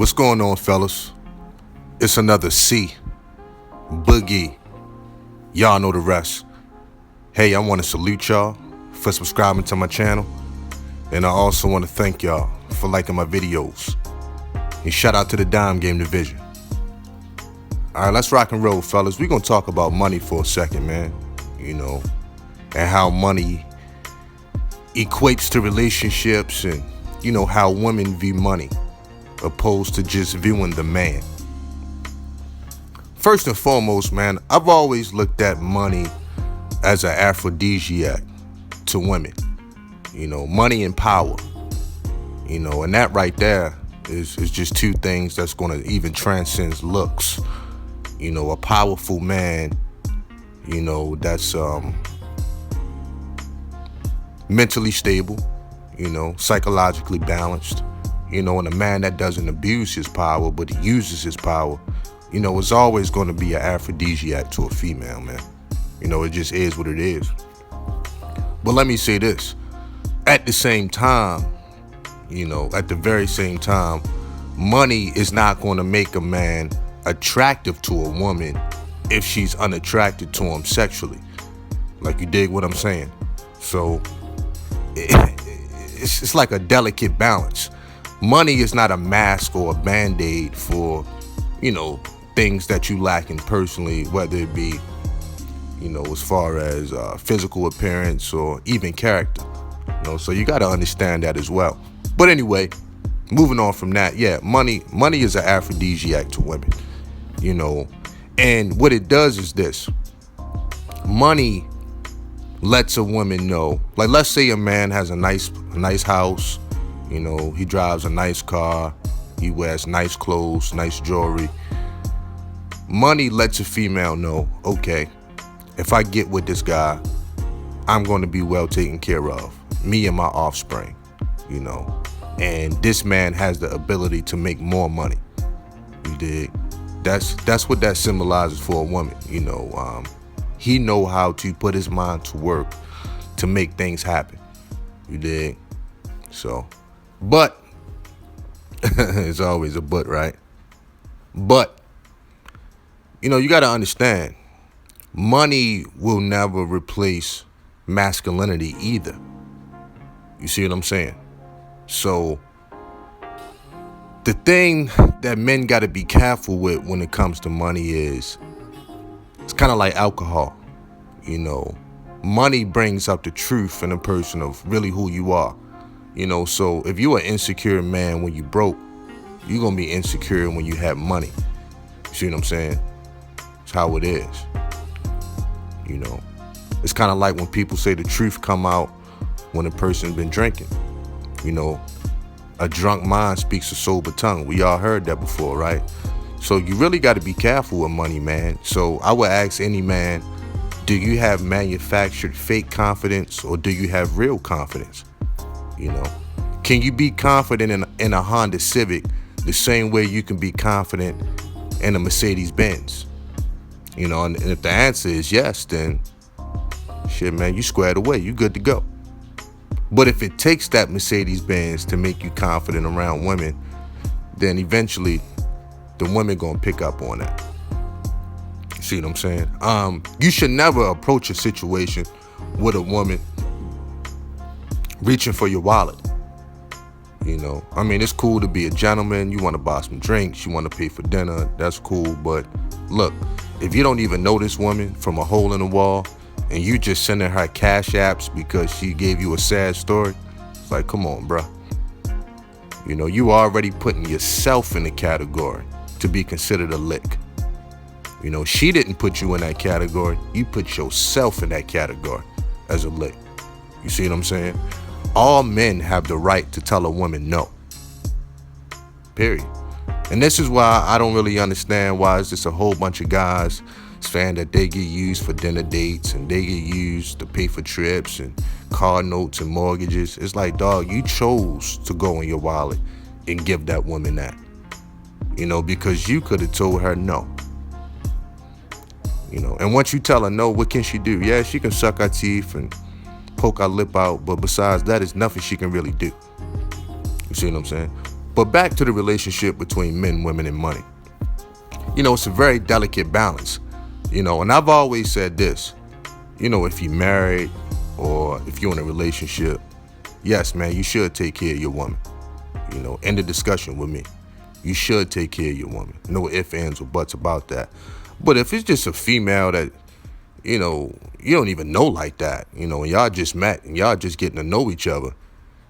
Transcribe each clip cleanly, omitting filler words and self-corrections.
What's going on, fellas? It's another C. Boogie. Y'all know the rest. Hey, I want to salute y'all for subscribing to my channel. And I also want to thank y'all for liking my videos. And shout out to the Dime Game Division. Alright, let's rock and roll, fellas. We're going to talk about money for a second, man. And how money equates to relationships and, how women view money opposed to just viewing the man. First and foremost, man, I've always looked at money as an aphrodisiac to women. Money and power. And that right there is just two things that's going to even transcend looks. A powerful man, that's mentally stable, psychologically balanced, and a man that doesn't abuse his power, but he uses his power, is always going to be an aphrodisiac to a female, man. It just is what it is. But let me say this. At the same time, at the very same time, money is not going to make a man attractive to a woman if she's unattracted to him sexually. Like, you dig what I'm saying? So it's like a delicate balance. Money is not a mask or a band-aid for, things that you lacking personally, whether it be, as far as physical appearance or even character. So you got to understand that as well. But anyway, moving on from that, money is an aphrodisiac to women, and what it does is this. Money lets a woman know, like, let's say a man has a nice house, he drives a nice car, he wears nice clothes, nice jewelry. Money lets a female know, okay, if I get with this guy, I'm going to be well taken care of, me and my offspring, and this man has the ability to make more money. You dig? That's what that symbolizes for a woman. He know how to put his mind to work to make things happen. You dig? So, but it's always a but, right? But you got to understand, money will never replace masculinity either. You see what I'm saying? So the thing that men got to be careful with when it comes to money is, it's kind of like alcohol. Money brings up the truth in a person of really who you are. So if you're an insecure man when you broke, you're going to be insecure when you have money. You see what I'm saying? It's how it is. It's kind of like when people say the truth come out when a person's been drinking. A drunk mind speaks a sober tongue. We all heard that before, right? So you really got to be careful with money, man. So I would ask any man, do you have manufactured fake confidence or do you have real confidence? Can you be confident in a Honda Civic the same way you can be confident in a Mercedes Benz? And if the answer is yes, then shit, man, you squared away. You good to go. But if it takes that Mercedes Benz to make you confident around women, then eventually the women gonna pick up on that. You see what I'm saying? You should never approach a situation with a woman reaching for your wallet. It's cool to be a gentleman. You want to buy some drinks, you want to pay for dinner, that's cool. But look, if you don't even know this woman from a hole in the wall and you just sending her cash apps because she gave you a sad story, it's like, come on, bruh. You already putting yourself in the category to be considered a lick. She didn't put you in that category. You put yourself in that category as a lick. You see what I'm saying? All men have the right to tell a woman no. Period. And this is why I don't really understand why it's just a whole bunch of guys saying that they get used for dinner dates and they get used to pay for trips and car notes and mortgages. It's like, dog, you chose to go in your wallet and give that woman that. Because you could have told her no. And once you tell her no, what can she do? Yeah, she can suck her teeth and poke her lip out, but besides that, there's nothing she can really do. You see what I'm saying? But back to the relationship between men, women, and money. It's a very delicate balance. And I've always said this, if you're married or if you're in a relationship, yes, man, you should take care of your woman. End the discussion with me. You should take care of your woman. No ifs, ands, or buts about that. But if it's just a female that, you don't even know like that, and y'all just met and y'all just getting to know each other,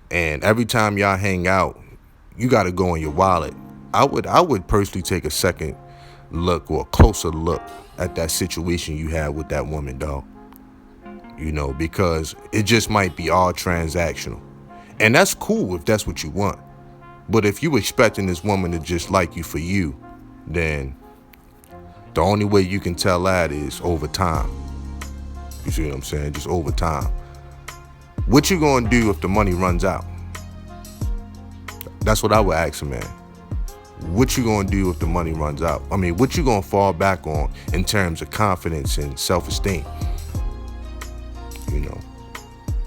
and every time y'all hang out, you got to go in your wallet. I would personally take a second look or a closer look at that situation you had with that woman, dog. Because it just might be all transactional. And that's cool if that's what you want. But if you expecting this woman to just like you for you, then the only way you can tell that is over time. You see what I'm saying? Just over time. What you gonna do if the money runs out? That's what I would ask a man. What you gonna do if the money runs out? I mean, what you gonna fall back on in terms of confidence and self-esteem?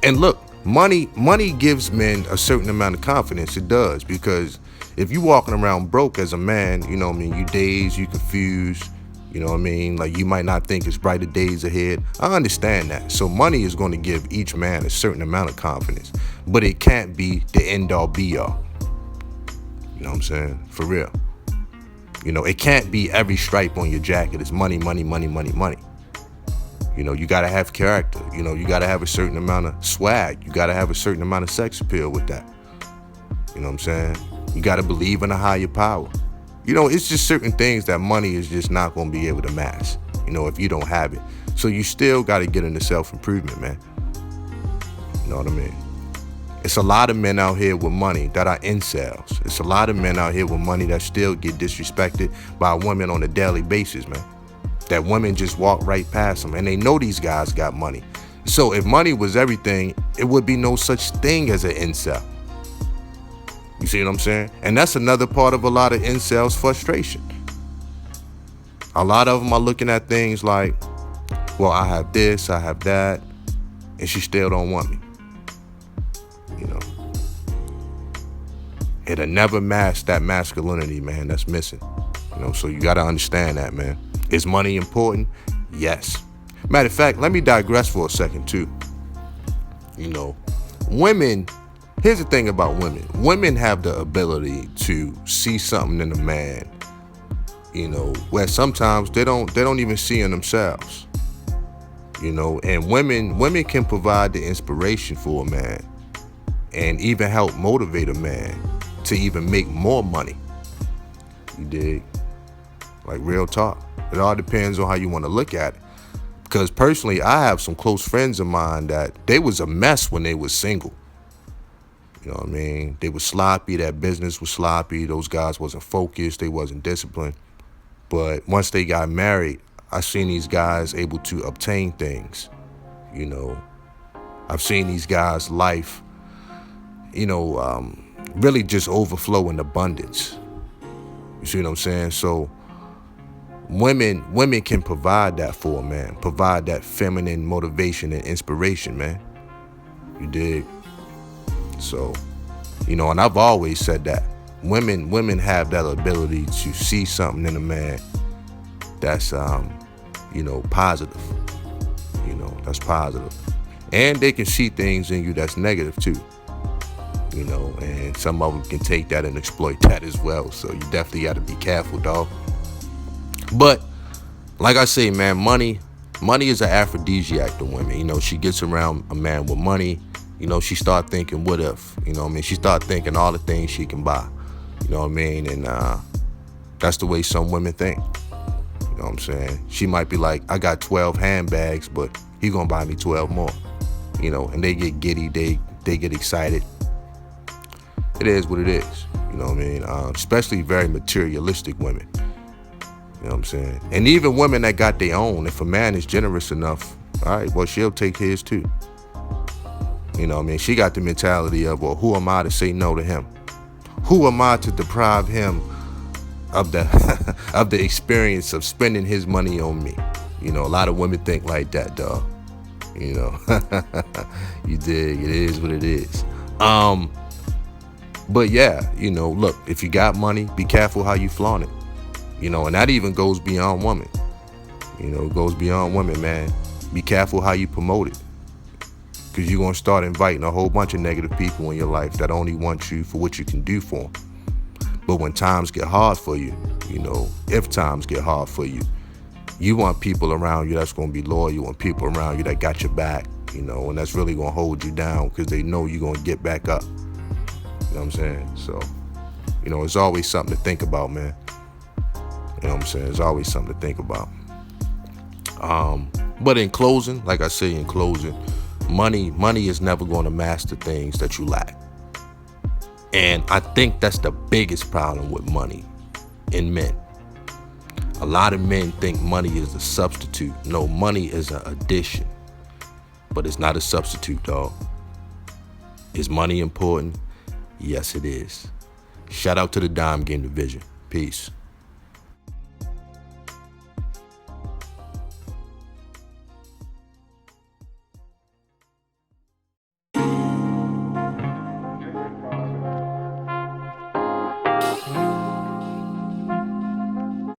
And look, money gives men a certain amount of confidence. It does, because if you walking around broke as a man, you dazed, you confused, like you might not think it's brighter days ahead. I understand that. So money is going to give each man a certain amount of confidence, but it can't be the end all be all. You know what I'm saying? For real. It can't be every stripe on your jacket is money, money, money, money, money. You got to have character. You got to have a certain amount of swag. You got to have a certain amount of sex appeal with that. You know what I'm saying? You got to believe in a higher power. It's just certain things that money is just not going to be able to match, if you don't have it. So you still got to get into self-improvement, man. You know what I mean? It's a lot of men out here with money that are incels. It's a lot of men out here with money that still get disrespected by women on a daily basis, man. That women just walk right past them, and they know these guys got money. So if money was everything, it would be no such thing as an incel. You see what I'm saying? And that's another part of a lot of incels' frustration. A lot of them are looking at things like, well, I have this, I have that, and she still don't want me. It'll never match that masculinity, man, that's missing. So you got to understand that, man. Is money important? Yes. Matter of fact, let me digress for a second, too. Women, here's the thing about women. Women have the ability to see something in a man, where sometimes they don't even see in themselves. And women can provide the inspiration for a man and even help motivate a man to even make more money. You dig? Like, real talk. It all depends on how you want to look at it. Because personally, I have some close friends of mine that they was a mess when they was single. You know what I mean? They were sloppy. That business was sloppy. Those guys wasn't focused. They wasn't disciplined. But once they got married, I seen these guys able to obtain things. I've seen these guys' life, really just overflow in abundance. You see what I'm saying? So women can provide that for a man, provide that feminine motivation and inspiration, man. You dig? So, and I've always said that women have that ability to see something in a man that's positive. That's positive. And they can see things in you that's negative too. And some of them can take that and exploit that as well. So you definitely got to be careful, dog. But like I say, man, money is an aphrodisiac to women. She gets around a man with money. She start thinking, what if? She start thinking all the things she can buy. And that's the way some women think. You know what I'm saying? She might be like, I got 12 handbags, but he gonna buy me 12 more. And they get giddy, they get excited. It is what it is. You know what I mean? Especially very materialistic women. You know what I'm saying? And even women that got their own, if a man is generous enough, all right, well, she'll take his too. You know what I mean? She got the mentality of, well, who am I to say no to him? Who am I to deprive him of the of the experience of spending his money on me? A lot of women think like that, dog. You dig? It is what it is. But yeah, look, if you got money, be careful how you flaunt it. And that even goes beyond women. It goes beyond women, man. Be careful how you promote it. Because you're going to start inviting a whole bunch of negative people in your life that only want you for what you can do for them. But when times get hard for you, if times get hard for you, you want people around you that's going to be loyal. You want people around you that got your back, and that's really going to hold you down because they know you're going to get back up. You know what I'm saying? So, it's always something to think about, man. You know what I'm saying? It's always something to think about. But in closing, like I say in closing, money is never going to master things that you lack. And I think that's the biggest problem with money in men. A lot of men think money is a substitute. No, money is an addition, but it's not a substitute, dog. Is money important? Yes, it is. Shout out to the Dime Game Division. Peace.